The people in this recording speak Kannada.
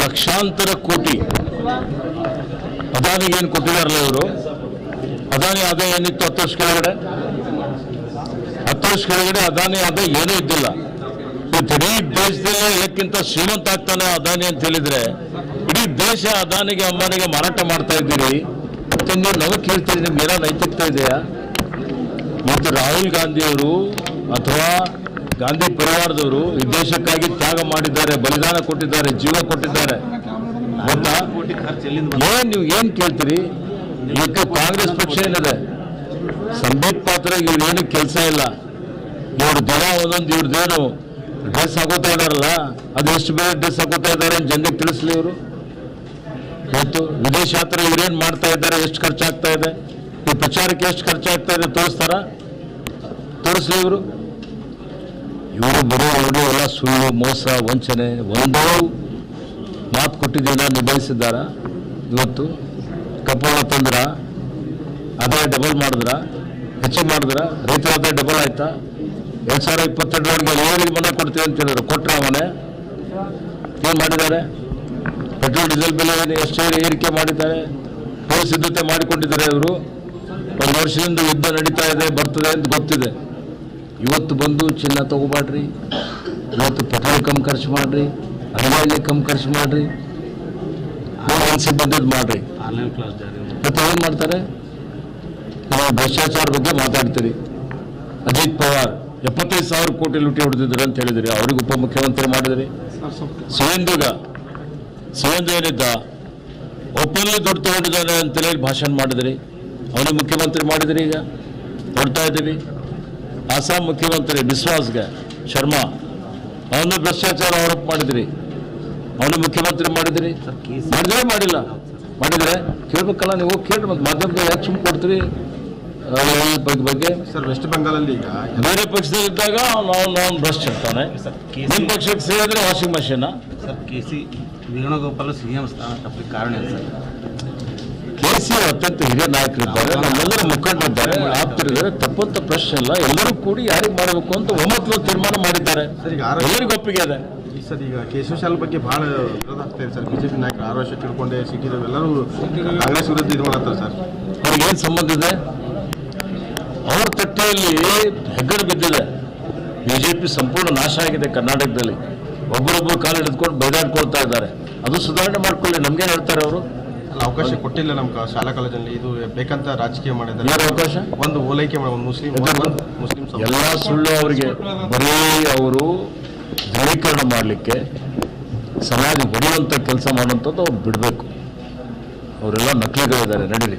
ಲಕ್ಷಾಂತರ ಕೋಟಿ ಅದಾನಿಗೆ ಏನು ಕೊಟ್ಟಿದಾರಲ್ಲ ಇವರು, ಅದಾನಿ ಆದಾಯ ಏನಿತ್ತು 10 ವರ್ಷ ಕೆಳಗಡೆ? 10 ವರ್ಷ ಕೆಳಗಡೆ ಅದಾನಿ ಆದಾಯ ಏನೂ ಇದ್ದಿಲ್ಲ. ಇಡೀ ದೇಶದಲ್ಲೇ ಎಲ್ಲಕ್ಕಿಂತ ಶ್ರೀಮಂತ ಆಗ್ತಾನೆ ಅದಾನಿ ಅಂತ ಹೇಳಿದ್ರೆ, ಇಡೀ ದೇಶ ಅದಾನಿಗೆ ಅಂಬಾನಿಗೆ ಮಾರಾಟ ಮಾಡ್ತಾ ಇದ್ದೀರಿ. ಮತ್ತೆ ನೀವು ನಮಗೆ ಕೇಳ್ತೀರಿ, ನಿಮ್ಗೆ ಏನೋ ನೈತಿಕತೆ ಇದೆಯಾ? ಮತ್ತು ರಾಹುಲ್ ಗಾಂಧಿಯವರು ಅಥವಾ ಗಾಂಧಿ ಪರಿವಾರದವರು ಈ ದೇಶಕ್ಕಾಗಿ ತ್ಯಾಗ ಮಾಡಿದ್ದಾರೆ, ಬಲಿದಾನ ಕೊಟ್ಟಿದ್ದಾರೆ, ಜೀವ ಕೊಟ್ಟಿದ್ದಾರೆ. ಗೊತ್ತಾ? ನೀವು ಏನು ಕೇಳ್ತೀರಿ? ಇವತ್ತು ಕಾಂಗ್ರೆಸ್ ಪಕ್ಷ ಏನಿದೆ, ಸಂಬಿತ್ ಪಾತ್ರ ಇವ್ರೇನು ಕೆಲಸ ಇಲ್ಲ. ಇವ್ರ ದಿನ ಒಂದೊಂದು ಇವ್ರದ್ದೇನು ಡ್ರೆಸ್ ಹಾಕೋತಾ ಇದಾರಲ್ಲ, ಅದು ಎಷ್ಟು ಬೇರೆ ಡ್ರೆಸ್ ಹಾಕೋತಾ ಇದ್ದಾರೆ ಜನರಿಗೆ ತಿಳಿಸ್ಲಿ ಇವರು. ಇವತ್ತು ವಿದೇಶ ಯಾತ್ರೆ ಇವ್ರೇನು ಮಾಡ್ತಾ ಇದ್ದಾರೆ, ಎಷ್ಟು ಖರ್ಚಾಗ್ತಾ ಇದೆ, ಈ ಪ್ರಚಾರಕ್ಕೆ ಎಷ್ಟು ಖರ್ಚಾಗ್ತಾ ಇದೆ ತೋರಿಸ್ಲಿ ಇವರು. ಇವರು ಬರೋ ಎಲ್ಲ ಸುಳ್ಳು, ಮೋಸ, ವಂಚನೆ, ಒಂದೋ ಮಾತು ಕೊಟ್ಟಿದ್ದೀನ ನಿಭಾಯಿಸಿದ್ದಾರ. ಇವತ್ತು ಕಪ್ಪಳ ತಂದ್ರ, ಆದಾಯ ಡಬಲ್ ಮಾಡಿದ್ರ, ಹೆಚ್ಚಿಗೆ ಮಾಡಿದ್ರ, ರೈತರ ಆದಾಯ ಡಬಲ್ ಆಯ್ತಾ? 2022 ಏಳಿಗೆ ಮನೆ ಕೊಡ್ತೀವಿ ಅಂತ ಹೇಳಿದ್ರು, ಕೊಟ್ಟರೆ ಮನೆ ಏನು ಮಾಡಿದ್ದಾರೆ? ಪೆಟ್ರೋಲ್ ಡೀಸೆಲ್ ಬೆಲೆ ಎಷ್ಟು ಏರಿಕೆ ಮಾಡಿದ್ದಾರೆ, ಪೂರ್ವ ಸಿದ್ಧತೆ ಮಾಡಿಕೊಂಡಿದ್ದಾರೆ. ಇವರು 1 ವರ್ಷದಿಂದ ಯುದ್ಧ ನಡೀತಾ ಇದೆ, ಬರ್ತದೆ ಅಂತ ಗೊತ್ತಿದೆ. ಇವತ್ತು ಬಂದು ಚಿನ್ನ ತಗೋಬಾಡ್ರಿ, ಇವತ್ತು ಪೆಟ್ರೋಲ್ ಕಮ್ಮಿ ಖರ್ಚು ಮಾಡಿರಿ, ಅಡುಗೆ ಕಮ್ಮಿ ಖರ್ಚು ಮಾಡಿರಿ, ಬಂದಿದ್ದು ಮಾಡಿರಿ. ಮತ್ತೆ ಏನು ಮಾಡ್ತಾರೆ? ನಾವು ಭ್ರಷ್ಟಾಚಾರ ಬಗ್ಗೆ ಮಾತಾಡ್ತೀರಿ. ಅಜಿತ್ ಪವಾರ್ 75,000 ಕೋಟಿ ಲೂಟಿ ಹೊಡೆದಿದ್ರು ಅಂತ ಹೇಳಿದ್ರಿ, ಅವ್ರಿಗೆ ಉಪಮುಖ್ಯಮಂತ್ರಿ ಮಾಡಿದ್ರಿ. ಶಿವೇಂದ್ರ ಏನಿದ್ದ ಒಪ್ಪಲ್ಲಿ ದುಡ್ಡು ತಗೊಂಡಿದ್ದಾನೆ ಅಂತೇಳಿ ಭಾಷಣ ಮಾಡಿದ್ರಿ, ಅವನಿಗೆ ಮುಖ್ಯಮಂತ್ರಿ ಮಾಡಿದ್ರಿ. ಈಗ ನೋಡ್ತಾ ಇದ್ದೀವಿ. ಅಸ್ಸಾಂ ಮುಖ್ಯಮಂತ್ರಿ ಬಿಸ್ವಾಸ್ಗೆ ಶರ್ಮಾ, ಅವನು ಭ್ರಷ್ಟಾಚಾರ ಆರೋಪ ಮಾಡಿದ್ರಿ, ಅವನು ಮುಖ್ಯಮಂತ್ರಿ ಮಾಡಿದ್ರಿ. ಮಾಡಿಲ್ಲ ಮಾಡಿದ್ರೆ ಕೇಳ್ಬೇಕಲ್ಲ ನೀವು. ಕೇಳಿ ಮತ್ತು ಮಾಧ್ಯಮದಲ್ಲಿ ಯಾಕೆ ಸುಮ್ಮನೆ ಕೊಡ್ತೀರಿ ಬಗ್ಗೆ? ಸರ್, ವೆಸ್ಟ್ ಬೆಂಗಾಲಲ್ಲಿ ಈಗ ಬೇರೆ ಪಕ್ಷದಲ್ಲಿದ್ದಾಗ ನಾವು ಭ್ರಷ್ಟ ಇರ್ತಾನೆ, ನಿಮ್ಮ ಪಕ್ಷಕ್ಕೆ ಸೇರಿದ್ರೆ washing machine. Sir, KC Venugopal CM ಸ್ಥಾನ ತಪ್ಪಲಿಕ್ಕೆ ಕಾರಣ ಏನು ಸರ್? KC ಅತ್ಯಂತ ಹಿರಿಯ ನಾಯಕರಿದ್ದಾರೆ, ನಮ್ಮೆಲ್ಲರ ಮುಖಂಡರಿದ್ದಾರೆ, ಆಪ್ತರಿದ್ದಾರೆ, ತಪ್ಪಂತ ಪ್ರಶ್ನೆ ಇಲ್ಲ. ಎಲ್ಲರೂ ಕೂಡಿ ಯಾರಿಗೆ ಮಾಡಬೇಕು ಅಂತ ಒಮ್ಮತದ ತೀರ್ಮಾನ ಮಾಡಿದ್ದಾರೆ. ಎಲ್ಲರಿಗೂ ಒಪ್ಪಿಗೆ ಇದೆ. ಸರ್, ಈಗ ಕೇಶವಶಾಲ ಬಗ್ಗೆ ಬಹಳ ವಿರೋಧ ಆಗ್ತಾ ಇದೆ ಸರ್. ಬಿಜೆಪಿ ನಾಯಕರು 6 ವರ್ಷ ತಿಳ್ಕೊಂಡೆ ಸಿಕ್ಕಿದ್ರು, ಎಲ್ಲರೂ ಕಾಂಗ್ರೆಸ್ ವಿರುದ್ಧ ಇದು ಮಾಡ್ತಾರೆ ಸರ್. ಅವ್ರಿಗೇನು ಸಂಬಂಧ ಇದೆ? ಅವ್ರ ತಟ್ಟೆಯಲ್ಲಿ ಹೆಗ್ಗಡೆ ಬಿದ್ದಿದೆ. ಬಿಜೆಪಿ ಸಂಪೂರ್ಣ ನಾಶ ಆಗಿದೆ ಕರ್ನಾಟಕದಲ್ಲಿ. ಒಬ್ಬರೊಬ್ಬರು ಕಾಲು ಹಿಡಿದುಕೊಂಡು ಬೈದಾಡ್ಕೊಳ್ತಾ ಇದ್ದಾರೆ. ಅದು ಸುಧಾರಣೆ ಮಾಡ್ಕೊಳ್ಳಿ. ನಮ್ಗೇನು ಹೇಳ್ತಾರೆ ಅವರು? ಅವಕಾಶ ಕೊಟ್ಟಿಲ್ಲ ನಮ್ಮ ಶಾಲಾ ಕಾಲೇಜಲ್ಲಿ. ಇದು ಬೇಕಂತ ರಾಜಕೀಯ ಮಾಡಿದ್ದಾರೆ. ಯಾರು ಅವಕಾಶ? ಒಂದು ಓಲೈಕೆ ಒಂದು ಮುಸ್ಲಿಂ ಎಲ್ಲ ಸುಳ್ಳು. ಅವರಿಗೆ ಬರೀ ಅವರು ದೃಢೀಕರಣ ಮಾಡಲಿಕ್ಕೆ, ಸಮಾಜ ಹೊಡೆಯುವಂಥ ಕೆಲಸ ಮಾಡುವಂಥದ್ದು ಅವ್ರು ಬಿಡಬೇಕು. ಅವರೆಲ್ಲ ನಕಲಿಗಳಿದ್ದಾರೆ. ನಡೀಲಿ.